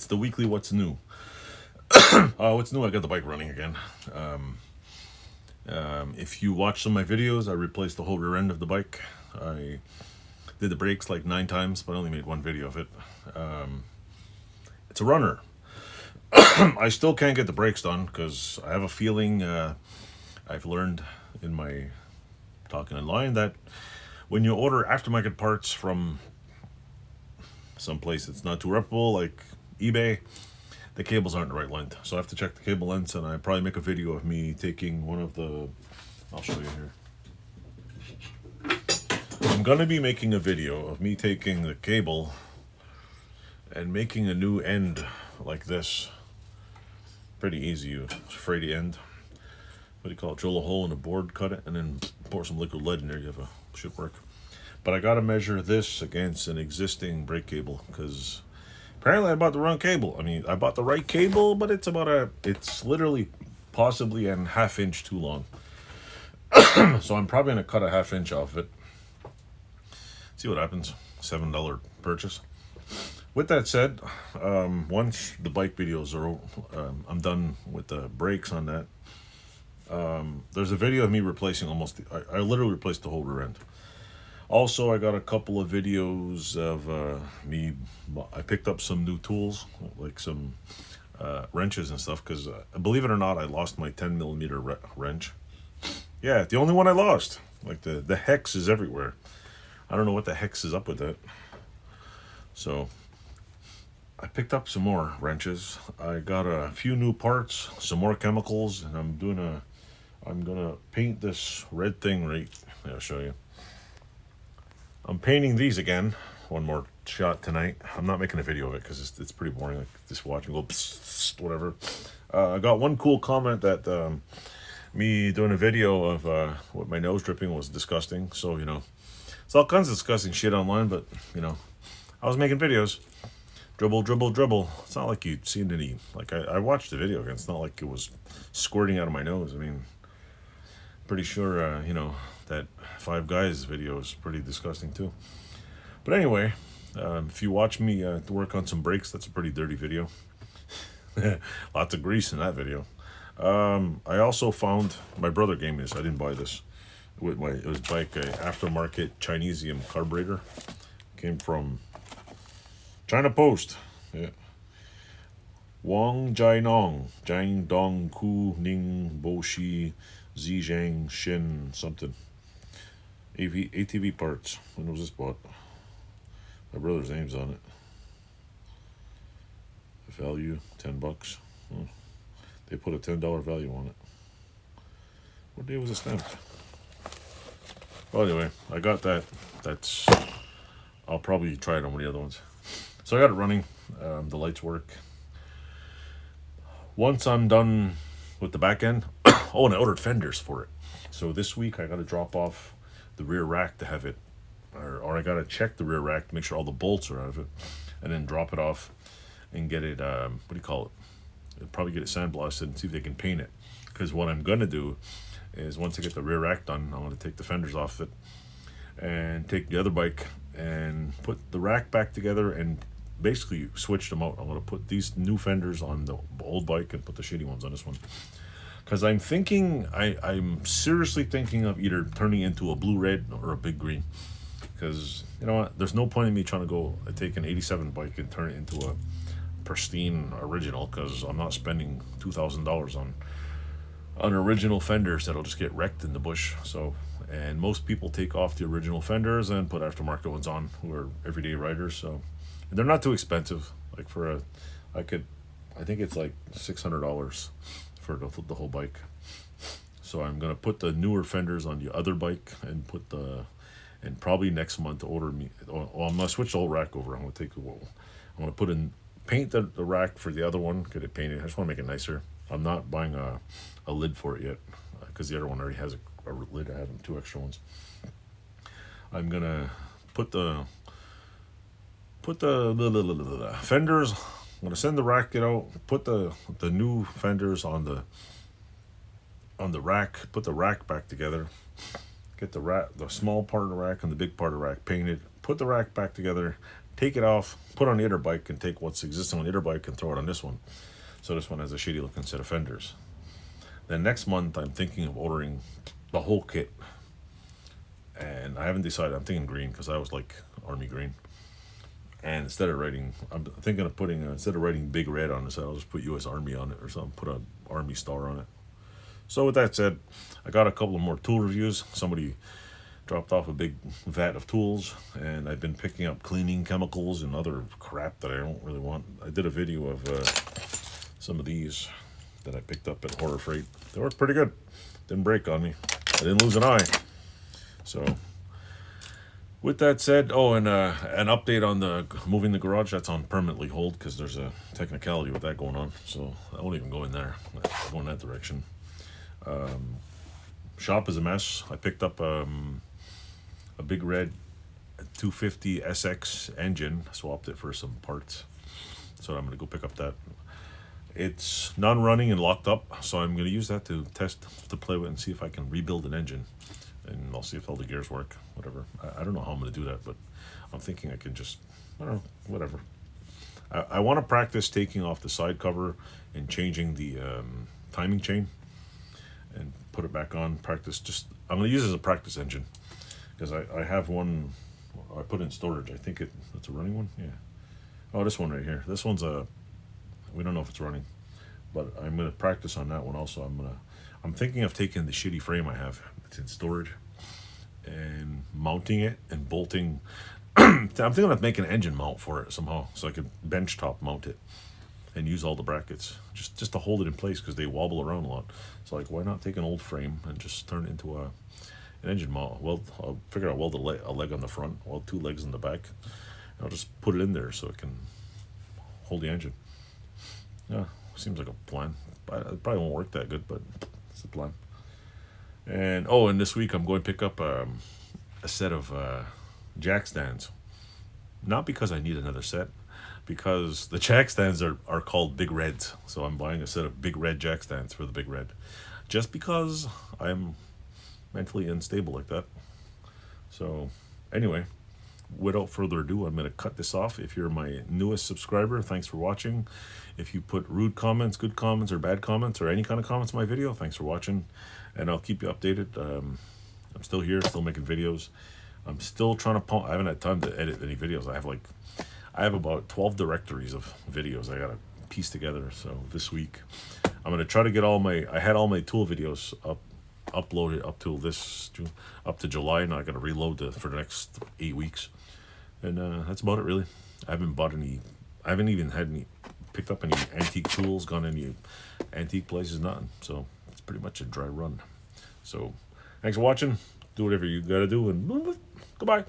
It's the weekly What's New. What's new? I got the bike running again. If you watch some of my videos, I replaced the whole rear end of the bike. I did the brakes like 9 times, but I only made one video of it. It's a runner. I still can't get the brakes done because I have a feeling I've learned in my talking online that when you order aftermarket parts from someplace that's not too reputable, like eBay, the cables aren't the right length. So I have to check the cable lengths, and I probably make a video of me taking one of the. I'll show you here. I'm gonna be making a video of me taking the cable and making a new end like this. Pretty easy. You fray the end. What do you call it? Drill a hole in the board, cut it, and then pour some liquid lead in there. You have a should work. But I gotta measure this against an existing brake cable because apparently I bought the wrong cable. I mean, I bought the right cable, but it's literally possibly a half-inch too long. So I'm probably gonna cut a half-inch off it. See what happens. $7 purchase. With that said, once the bike videos are, I'm done with the brakes on that. There's a video of me replacing I literally replaced the whole rear end. Also, I got a couple of videos of I picked up some new tools, like some wrenches and stuff, because believe it or not, I lost my 10mm wrench. Yeah, the only one I lost. Like the hex is everywhere. I don't know what the hex is up with that. So I picked up some more wrenches. I got a few new parts, some more chemicals, and I'm gonna paint this red thing right. I'll show you. I'm painting these again. One more shot tonight. I'm not making a video of it because it's pretty boring. Like just watch me go psst, whatever. I got one cool comment that me doing a video of what my nose dripping was disgusting. So it's all kinds of disgusting shit online. But I was making videos. Dribble, dribble, dribble. It's not like you'd seen any. Like I watched the video again. It's not like it was squirting out of my nose. I mean, pretty sure that Five Guys video is pretty disgusting too. But anyway, if you watch me work on some brakes, that's a pretty dirty video. Lots of grease in that video. I also found, my brother gave me this. I didn't buy this. It was like a aftermarket Chinesium carburetor. Came from China Post. Yeah. Wang Jianong, Jiang Dong Ku Ning Bo Shi Zhejiang Shin something. ATV parts. When was this bought? My brother's name's on it. The value $10. They put a $10 value on it. What day was it stamped? Well, anyway, I got that. I'll probably try it on one of the other ones. So I got it running. The lights work. Once I'm done with the back end, and I ordered fenders for it. So this week I got to drop off the rear rack to have it, or I got to check the rear rack to make sure all the bolts are out of it, and then drop it off and get it, what do you call it? I'll probably get it sandblasted and see if they can paint it. Because what I'm going to do is once I get the rear rack done, I'm going to take the fenders off it and take the other bike and put the rack back together and basically switch them out. I'm going to put these new fenders on the old bike and put the shitty ones on this one. Because I'm seriously thinking of either turning into a blue-red or a big green. Because, you know what, there's no point in me trying to take an 87 bike and turn it into a pristine original, because I'm not spending $2,000 on original fenders that'll just get wrecked in the bush. So, and most people take off the original fenders and put aftermarket ones on who are everyday riders. So, and they're not too expensive. Like I think it's like $600 for the whole bike. So I'm gonna put the newer fenders on the other bike and and probably next month I'm gonna switch the whole rack over. I'm gonna paint the rack for the other one, get it painted. I just want to make it nicer. I'm not buying a lid for it yet because the other one already has a lid. I have 2 extra ones. I'm gonna put the fenders. I'm gonna send the rack out. Put the new fenders on the rack. Put the rack back together. Get the small part of the rack and the big part of the rack painted. Put the rack back together. take it off, put on the other bike, and take what's existing on the other bike and throw it on this one. So this one has a shitty looking set of fenders. Then next month, I'm thinking of ordering the whole kit. And I haven't decided. I'm thinking green because I always like army green. And instead of writing, I'm thinking of putting, instead of writing big red on this, I'll just put US Army on it or something, put an Army star on it. So with that said, I got a couple of more tool reviews. Somebody dropped off a big vat of tools, and I've been picking up cleaning chemicals and other crap that I don't really want. I did a video of some of these that I picked up at Horror Freight. They worked pretty good. Didn't break on me. I didn't lose an eye. So, with that said, oh, and an update on the moving the garage. That's on permanently hold because there's a technicality with that going on. So I won't even go in there. I'll go in that direction. Shop is a mess. I picked up a big red 250 SX engine. Swapped it for some parts. So I'm going to go pick up that. It's non-running and locked up, so I'm going to use that to test, to play with and see if I can rebuild an engine. And I'll see if all the gears work, whatever. I don't know how I'm going to do that, but I'm thinking I can just, I don't know, whatever. I want to practice taking off the side cover and changing the timing chain and put it back on. Practice just, I'm going to use it as a practice engine because I have one I put in storage. I think it's a running one, yeah. Oh, this one right here. This one's we don't know if it's running, but I'm going to practice on that one also. I'm thinking of taking the shitty frame I have, it's in storage, and mounting it and bolting. I'm thinking of making an engine mount for it somehow, so I could bench top mount it and use all the brackets just to hold it in place because they wobble around a lot. So like, why not take an old frame and just turn it into an engine mount? Well, I'll figure out weld a leg on the front, weld 2 legs in the back. And I'll just put it in there so it can hold the engine. Yeah, seems like a plan. It probably won't work that good, but it's a plan. And and this week I'm going to pick up a set of jack stands. Not because I need another set, because the jack stands are called Big Reds. So I'm buying a set of Big Red jack stands for the Big Red. Just because I'm mentally unstable like that. So anyway, without further ado, I'm going to cut this off. If you're my newest subscriber, thanks for watching. If you put rude comments, good comments, or bad comments, or any kind of comments in my video, thanks for watching. And I'll keep you updated. I'm still here, still making videos. I'm still trying to I haven't had time to edit any videos. I have about 12 directories of videos I got to piece together. So this week, I'm going to try to get I had all my tool videos uploaded up to July. Now I got to reload for the next 8 weeks. And that's about it, really. I haven't even picked up any antique tools, gone to any antique places, nothing. So it's pretty much a dry run. So thanks for watching. Do whatever you gotta do, and goodbye.